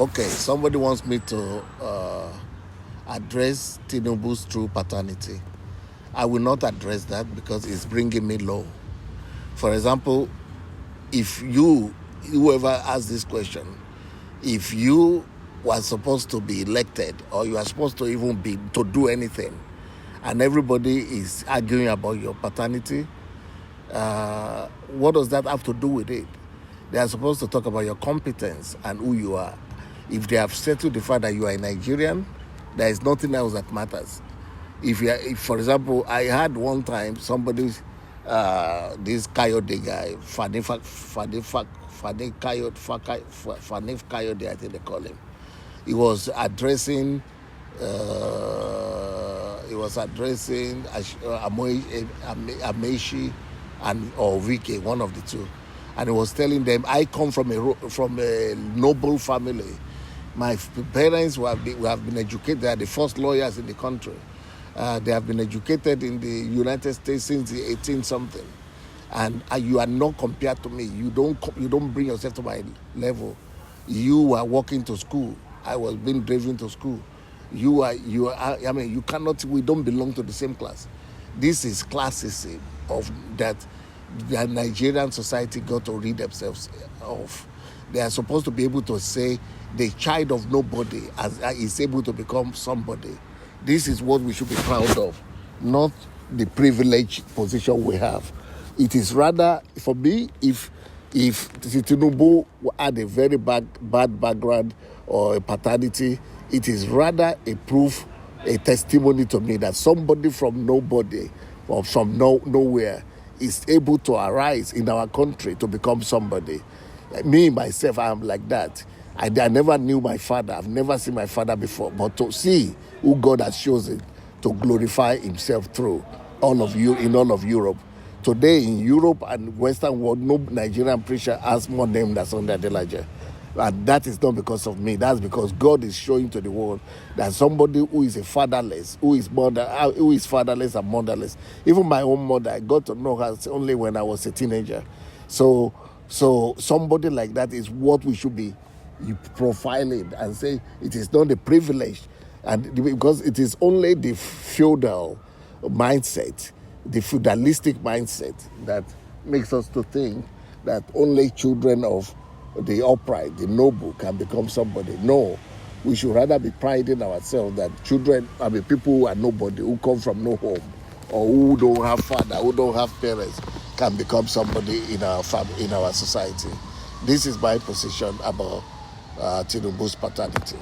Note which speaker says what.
Speaker 1: Okay, somebody wants me to address Tinubu'S through paternity. I will not address that because it's bringing me low. For example, if whoever asked this question, if you were supposed to be elected or you are supposed to even be to do anything, and everybody is arguing about your paternity, what does that have to do with it? They are supposed to talk about your competence and who you are. If they have settled the fact that you are a Nigerian, there is nothing else that matters. If, for example, I had one time somebody, this Kayode guy, Fanif Kayode, I think they call him. He was addressing Ameshi or Vike, one of the two, and he was telling them, I come from a noble family. My parents have been educated. They are the first lawyers in the country. They have been educated in the United States since the 18-something. And you are not compared to me. You don't bring yourself to my level. You are walking to school. I was being driven to school. You cannot, we don't belong to the same class. This is classism of that the Nigerian society got to rid themselves of. They are supposed to be able to say the child of nobody is able to become somebody. This is what we should be proud of, not the privileged position we have. It is rather, for me, if Tinubu had a very bad background or a paternity, it is rather a proof, a testimony to me that somebody from nobody or from nowhere is able to arise in our country to become somebody. Me, myself, I am like that. I never knew my father. I've never seen my father before. But to see who God has chosen to glorify himself through all of you in all of Europe. Today in Europe and Western world, no Nigerian preacher has more name than Sunday Adelaja. And that is not because of me. That's because God is showing to the world that somebody who is fatherless and motherless. Even my own mother, I got to know her only when I was a teenager. So somebody like that is what we should be profiling and say it is not a privilege, and because it is only the feudal mindset, the feudalistic mindset that makes us to think that only children of the upright, the noble, can become somebody. No, we should rather be priding ourselves that people who are nobody, who come from no home, or who don't have father, who don't have parents, can become somebody in our society. This is my position about Tinubu'S paternity.